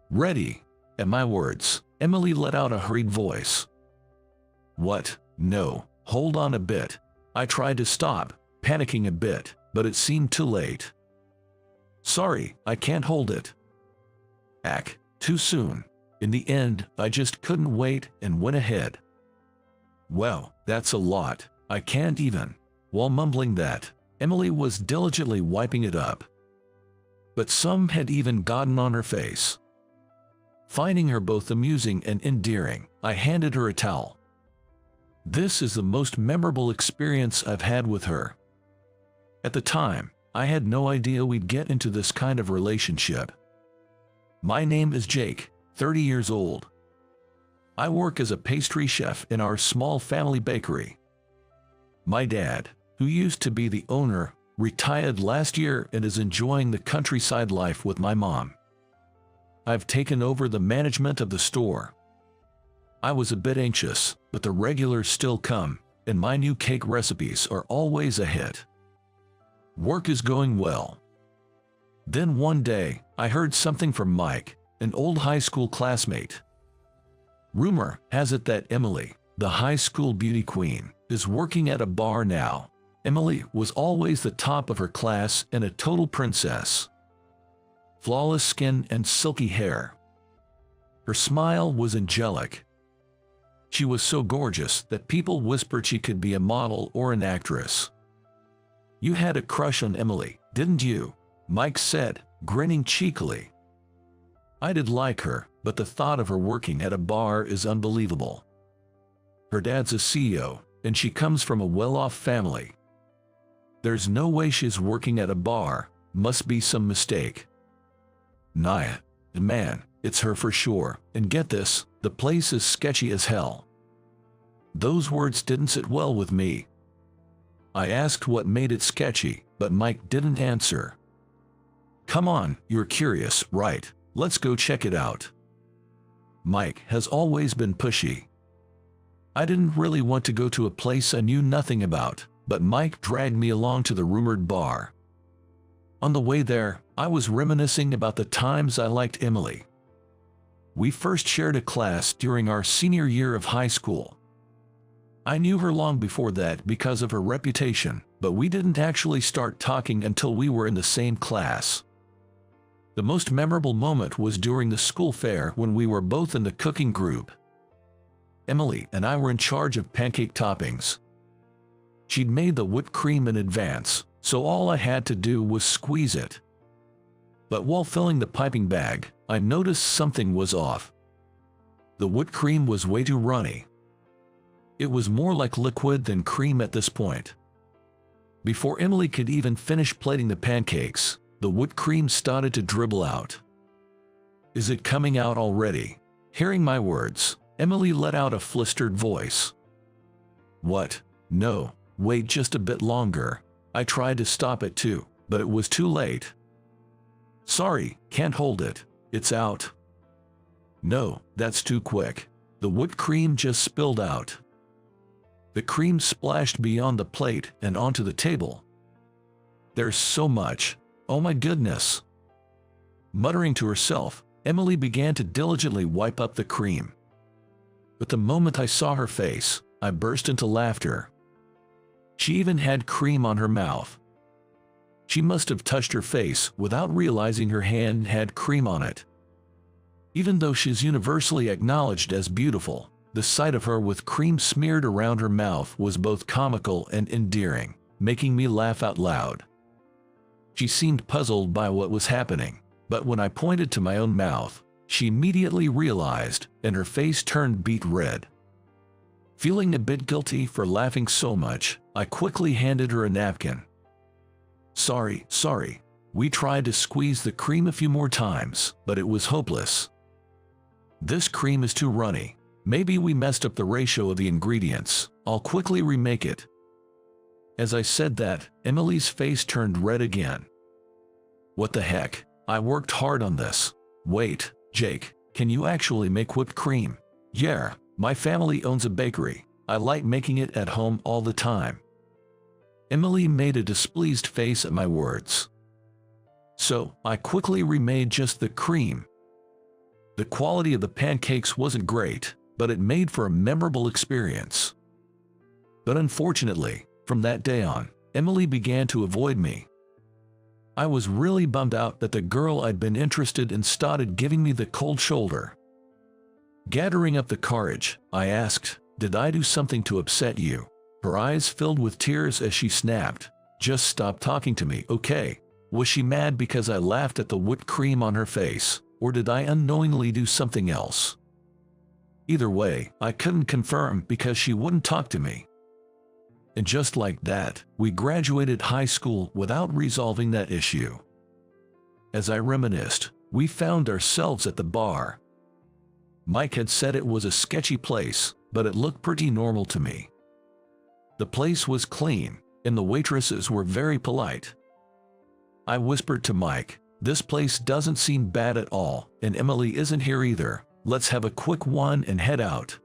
Ready? At my words, Emily let out a hurried voice. What? No, hold on a bit. I tried to stop, panicking a bit, but it seemed too late. Sorry, I can't hold it. Too soon. In the end, I just couldn't wait and went ahead. Well, that's a lot. I can't even. While mumbling that, Emily was diligently wiping it up. But some had even gotten on her face. Finding her both amusing and endearing, I handed her a towel. This is the most memorable experience I've had with her. At the time, I had no idea we'd get into this kind of relationship. My name is Jake, 30 years old. I work as a pastry chef in our small family bakery. My dad, who used to be the owner, retired last year and is enjoying the countryside life with my mom. I've taken over the management of the store. I was a bit anxious, but the regulars still come, and my new cake recipes are always a hit. Work is going well. Then one day, I heard something from Mike, an old high school classmate. Rumor has it that Emily, the high school beauty queen, is working at a bar now. Emily was always the top of her class and a total princess. Flawless skin and silky hair. Her smile was angelic. She was so gorgeous that people whispered she could be a model or an actress. You had a crush on Emily, didn't you? Mike said, grinning cheekily. I did like her, but the thought of her working at a bar is unbelievable. Her dad's a CEO, and she comes from a well-off family. There's no way she's working at a bar, must be some mistake. Nah, man, it's her for sure, and get this, the place is sketchy as hell. Those words didn't sit well with me. I asked what made it sketchy, but Mike didn't answer. Come on, you're curious, right? Let's go check it out. Mike has always been pushy. I didn't really want to go to a place I knew nothing about, but Mike dragged me along to the rumored bar. On the way there, I was reminiscing about the times I liked Emily. We first shared a class during our senior year of high school. I knew her long before that because of her reputation, but we didn't actually start talking until we were in the same class. The most memorable moment was during the school fair when we were both in the cooking group. Emily and I were in charge of pancake toppings. She'd made the whipped cream in advance, so all I had to do was squeeze it. But while filling the piping bag, I noticed something was off. The whipped cream was way too runny. It was more like liquid than cream at this point. Before Emily could even finish plating the pancakes, the whipped cream started to dribble out. Is it coming out already? Hearing my words, Emily let out a flustered voice. What? No, wait just a bit longer. I tried to stop it too, but it was too late. Sorry, can't hold it. It's out. No, that's too quick. The whipped cream just spilled out. The cream splashed beyond the plate and onto the table. There's so much. Oh my goodness. Muttering to herself, Emily began to diligently wipe up the cream. But the moment I saw her face, I burst into laughter. She even had cream on her mouth. She must have touched her face without realizing her hand had cream on it. Even though she's universally acknowledged as beautiful, the sight of her with cream smeared around her mouth was both comical and endearing, making me laugh out loud. She seemed puzzled by what was happening, but when I pointed to my own mouth, she immediately realized, and her face turned beet red. Feeling a bit guilty for laughing so much, I quickly handed her a napkin. Sorry. We tried to squeeze the cream a few more times, but it was hopeless. This cream is too runny. Maybe we messed up the ratio of the ingredients. I'll quickly remake it. As I said that, Emily's face turned red again. What the heck? I worked hard on this. Wait, Jake, can you actually make whipped cream? Yeah, my family owns a bakery. I like making it at home all the time. Emily made a displeased face at my words. So, I quickly remade just the cream. The quality of the pancakes wasn't great, but it made for a memorable experience. But unfortunately, from that day on, Emily began to avoid me. I was really bummed out that the girl I'd been interested in started giving me the cold shoulder. Gathering up the courage, I asked, "Did I do something to upset you?" Her eyes filled with tears as she snapped, "Just stop talking to me, okay?" Was she mad because I laughed at the whipped cream on her face, or did I unknowingly do something else? Either way, I couldn't confirm because she wouldn't talk to me. And just like that, we graduated high school without resolving that issue. As I reminisced, we found ourselves at the bar. Mike had said it was a sketchy place, but it looked pretty normal to me. The place was clean, and the waitresses were very polite. I whispered to Mike, "This place doesn't seem bad at all, and Emily isn't here either. Let's have a quick one and head out."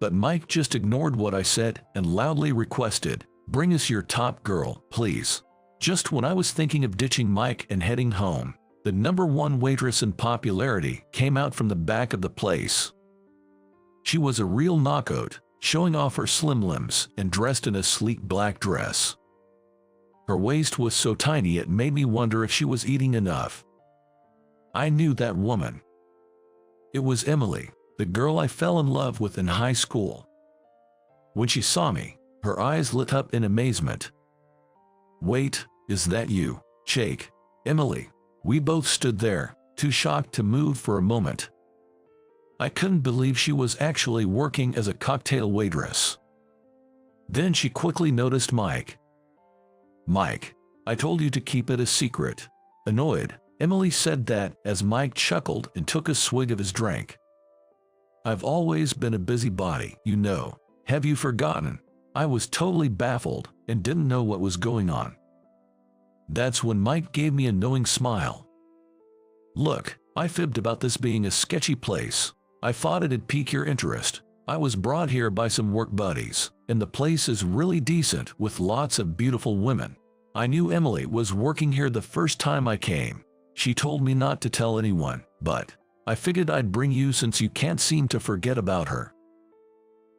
But Mike just ignored what I said and loudly requested, "Bring us your top girl, please." Just when I was thinking of ditching Mike and heading home, the #1 waitress in popularity came out from the back of the place. She was a real knockout, showing off her slim limbs and dressed in a sleek black dress. Her waist was so tiny it made me wonder if she was eating enough. I knew that woman. It was Emily, the girl I fell in love with in high school. When she saw me, her eyes lit up in amazement. "Wait, is that you, Jake?" "Emily." We both stood there, too shocked to move for a moment. I couldn't believe she was actually working as a cocktail waitress. Then she quickly noticed Mike. "Mike, I told you to keep it a secret." Annoyed, Emily said that as Mike chuckled and took a swig of his drink. "I've always been a busybody, you know. Have you forgotten?" I was totally baffled and didn't know what was going on. That's when Mike gave me a knowing smile. "Look, I fibbed about this being a sketchy place. I thought it'd pique your interest. I was brought here by some work buddies, and the place is really decent with lots of beautiful women. I knew Emily was working here the first time I came. She told me not to tell anyone, but I figured I'd bring you since you can't seem to forget about her."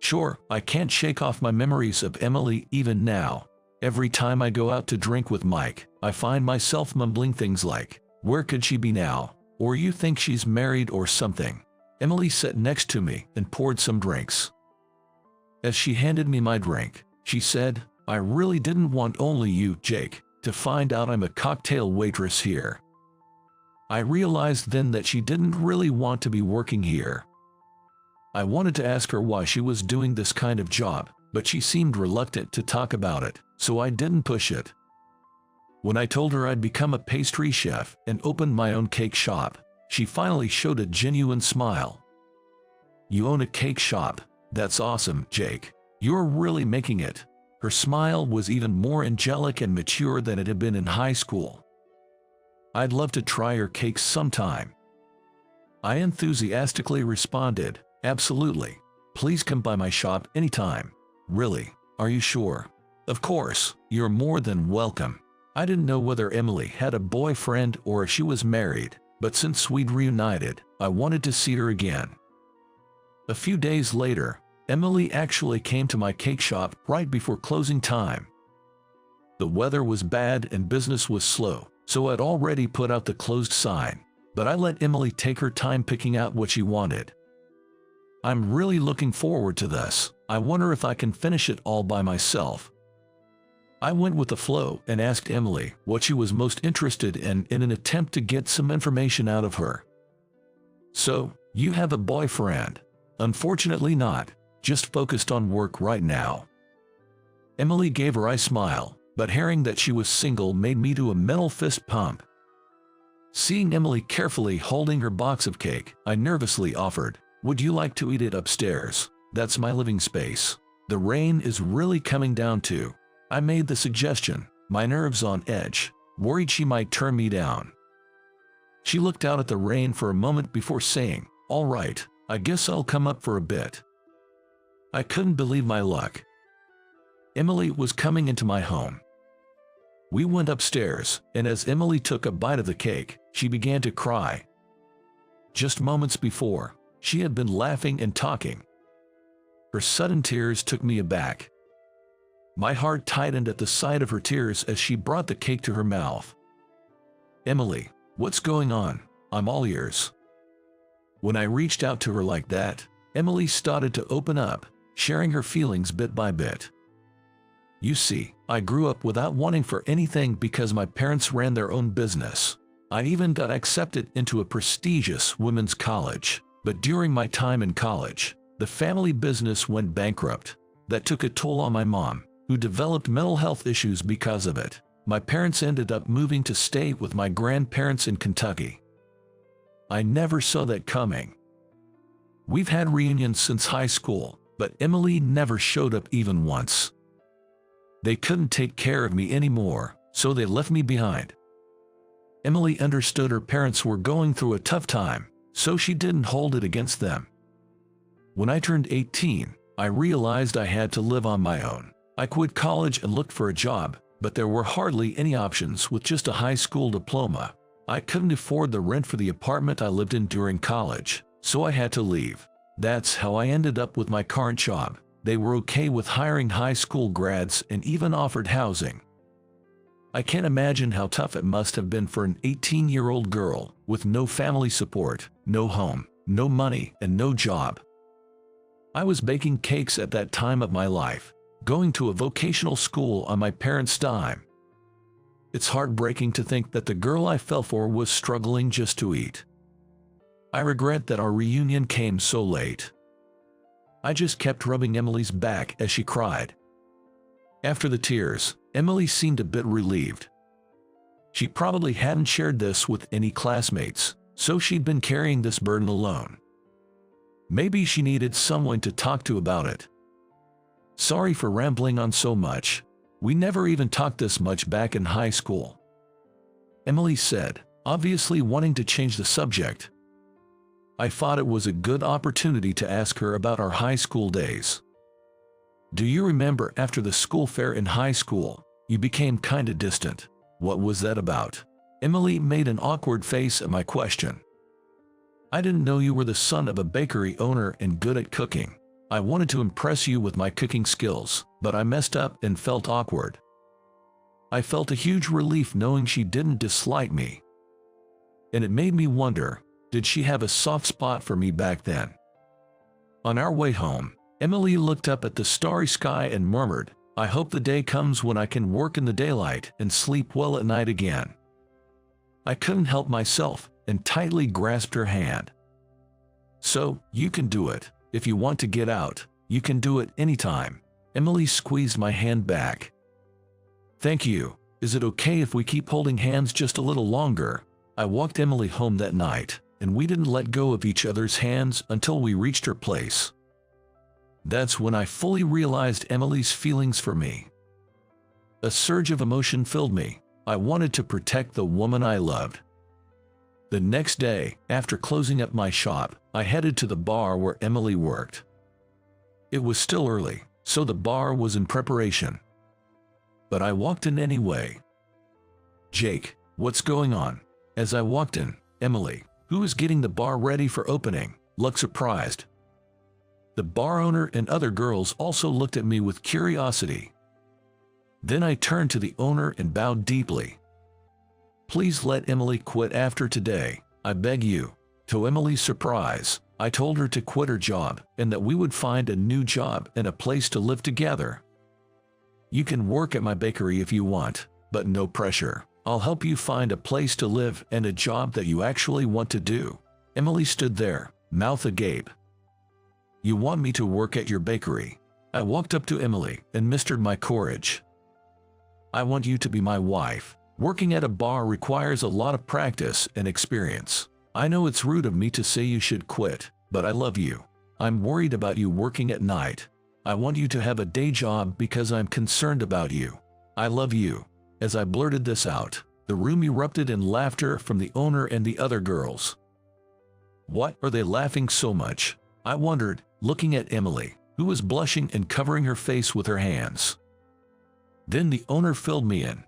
Sure, I can't shake off my memories of Emily even now. Every time I go out to drink with Mike, I find myself mumbling things like, "Where could she be now?" or "You think she's married or something." Emily sat next to me and poured some drinks. As she handed me my drink, she said, "I really didn't want only you, Jake, to find out I'm a cocktail waitress here." I realized then that she didn't really want to be working here. I wanted to ask her why she was doing this kind of job, but she seemed reluctant to talk about it, so I didn't push it. When I told her I'd become a pastry chef and opened my own cake shop, she finally showed a genuine smile. "You own a cake shop? That's awesome, Jake. You're really making it." Her smile was even more angelic and mature than it had been in high school. "I'd love to try your cakes sometime." I enthusiastically responded, "Absolutely. Please come by my shop anytime." "Really? Are you sure?" "Of course, you're more than welcome." I didn't know whether Emily had a boyfriend or if she was married, but since we'd reunited, I wanted to see her again. A few days later, Emily actually came to my cake shop right before closing time. The weather was bad and business was slow, so I'd already put out the closed sign, but I let Emily take her time picking out what she wanted. "I'm really looking forward to this. I wonder if I can finish it all by myself." I went with the flow and asked Emily what she was most interested in an attempt to get some information out of her. "So, you have a boyfriend?" "Unfortunately not. Just focused on work right now." Emily gave a wry smile, but hearing that she was single made me do a mental fist pump. Seeing Emily carefully holding her box of cake, I nervously offered, "Would you like to eat it upstairs? That's my living space. The rain is really coming down too." I made the suggestion, my nerves on edge, worried she might turn me down. She looked out at the rain for a moment before saying, "All right, I guess I'll come up for a bit." I couldn't believe my luck. Emily was coming into my home. We went upstairs, and as Emily took a bite of the cake, she began to cry. Just moments before, she had been laughing and talking. Her sudden tears took me aback. My heart tightened at the sight of her tears as she brought the cake to her mouth. "Emily, what's going on? I'm all ears." When I reached out to her like that, Emily started to open up, sharing her feelings bit by bit. "You see, I grew up without wanting for anything because my parents ran their own business. I even got accepted into a prestigious women's college, but during my time in college, the family business went bankrupt. That took a toll on my mom, who developed mental health issues because of it. My parents ended up moving to stay with my grandparents in Kentucky. I never saw that coming. We've had reunions since high school, but Emily never showed up even once. They couldn't take care of me anymore, so they left me behind." Emily understood her parents were going through a tough time, so she didn't hold it against them. "When I turned 18, I realized I had to live on my own. I quit college and looked for a job, but there were hardly any options with just a high school diploma. I couldn't afford the rent for the apartment I lived in during college, so I had to leave. That's how I ended up with my current job. They were okay with hiring high school grads and even offered housing. I can't imagine how tough it must have been for an 18-year-old girl with no family support, no home, no money, and no job. I was baking cakes at that time of my life, going to a vocational school on my parents' dime. It's heartbreaking to think that the girl I fell for was struggling just to eat. I regret that our reunion came so late." I just kept rubbing Emily's back as she cried. After the tears, Emily seemed a bit relieved. She probably hadn't shared this with any classmates, so she'd been carrying this burden alone. Maybe she needed someone to talk to about it. "Sorry for rambling on so much. We never even talked this much back in high school," Emily said, obviously wanting to change the subject. I thought it was a good opportunity to ask her about our high school days. "Do you remember after the school fair in high school, you became kinda distant? What was that about?" Emily made an awkward face at my question. "I didn't know you were the son of a bakery owner and good at cooking. I wanted to impress you with my cooking skills, but I messed up and felt awkward." I felt a huge relief knowing she didn't dislike me. And it made me wonder, did she have a soft spot for me back then? On our way home, Emily looked up at the starry sky and murmured, "I hope the day comes when I can work in the daylight and sleep well at night again." I couldn't help myself and tightly grasped her hand. "So, you can do it. If you want to get out, you can do it anytime." Emily squeezed my hand back. "Thank you. Is it okay if we keep holding hands just a little longer?" I walked Emily home that night, and we didn't let go of each other's hands until we reached her place. That's when I fully realized Emily's feelings for me. A surge of emotion filled me. I wanted to protect the woman I loved. The next day, after closing up my shop, I headed to the bar where Emily worked. It was still early, so the bar was in preparation. But I walked in anyway. "Jake, what's going on?" As I walked in, Emily, who was getting the bar ready for opening, looked surprised. The bar owner and other girls also looked at me with curiosity. Then I turned to the owner and bowed deeply. "Please let Emily quit after today, I beg you." To Emily's surprise, I told her to quit her job and that we would find a new job and a place to live together. "You can work at my bakery if you want, but no pressure. I'll help you find a place to live and a job that you actually want to do." Emily stood there, mouth agape. "You want me to work at your bakery?" I walked up to Emily and mustered my courage. "I want you to be my wife. Working at a bar requires a lot of practice and experience. I know it's rude of me to say you should quit, but I love you. I'm worried about you working at night. I want you to have a day job because I'm concerned about you. I love you." As I blurted this out, the room erupted in laughter from the owner and the other girls. What are they laughing so much? I wondered, looking at Emily, who was blushing and covering her face with her hands. Then the owner filled me in.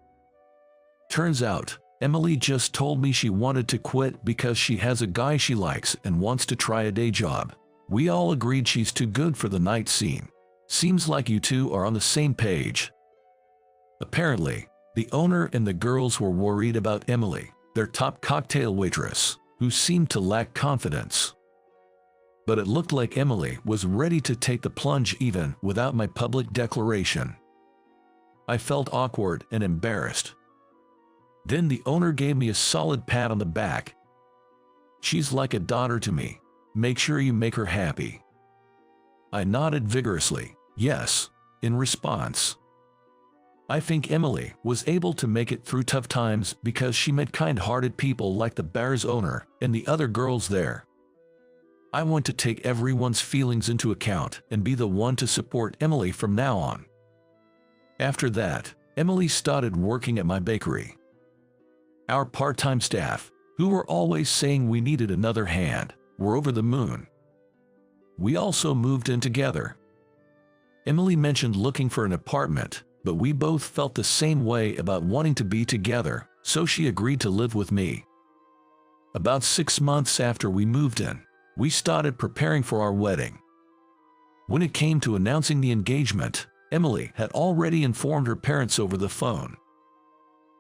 Turns out, Emily just told me she wanted to quit because she has a guy she likes and wants to try a day job. We all agreed she's too good for the night scene. Seems like you two are on the same page." Apparently, the owner and the girls were worried about Emily, their top cocktail waitress, who seemed to lack confidence. But it looked like Emily was ready to take the plunge even without my public declaration. I felt awkward and embarrassed. Then the owner gave me a solid pat on the back. "She's like a daughter to me. Make sure you make her happy." I nodded vigorously, yes, in response. I think Emily was able to make it through tough times because she met kind-hearted people like the bar's owner and the other girls there. I want to take everyone's feelings into account and be the one to support Emily from now on. After that, Emily started working at my bakery. Our part-time staff, who were always saying we needed another hand, were over the moon. We also moved in together. Emily mentioned looking for an apartment, but we both felt the same way about wanting to be together, so she agreed to live with me. About 6 months after we moved in, we started preparing for our wedding. When it came to announcing the engagement, Emily had already informed her parents over the phone.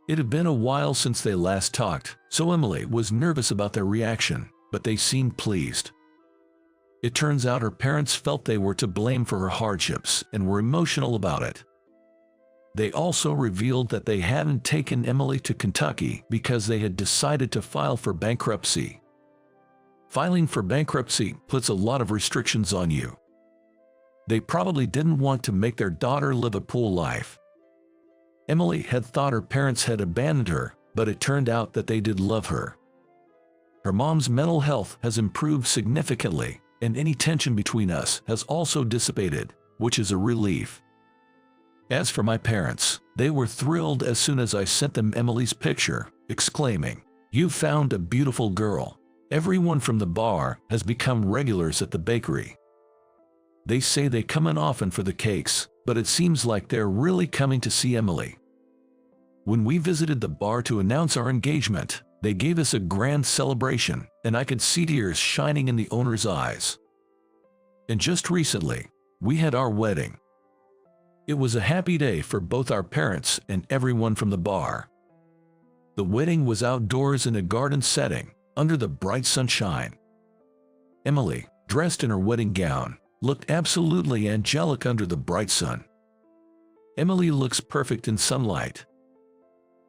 It had been a while since they last talked, so Emily was nervous about their reaction, but they seemed pleased. It turns out her parents felt they were to blame for her hardships and were emotional about it. They also revealed that they hadn't taken Emily to Kentucky because they had decided to file for bankruptcy. Filing for bankruptcy puts a lot of restrictions on you. They probably didn't want to make their daughter live a pool life. Emily had thought her parents had abandoned her, but it turned out that they did love her. Her mom's mental health has improved significantly, and any tension between us has also dissipated, which is a relief. As for my parents, they were thrilled as soon as I sent them Emily's picture, exclaiming, "You found a beautiful girl." Everyone from the bar has become regulars at the bakery. They say they come in often for the cakes, but it seems like they're really coming to see Emily. When we visited the bar to announce our engagement, they gave us a grand celebration, and I could see tears shining in the owner's eyes. And just recently, we had our wedding. It was a happy day for both our parents and everyone from the bar. The wedding was outdoors in a garden setting, under the bright sunshine. Emily, dressed in her wedding gown, looked absolutely angelic under the bright sun. Emily looks perfect in sunlight.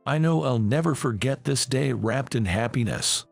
I know I'll never forget this day wrapped in happiness.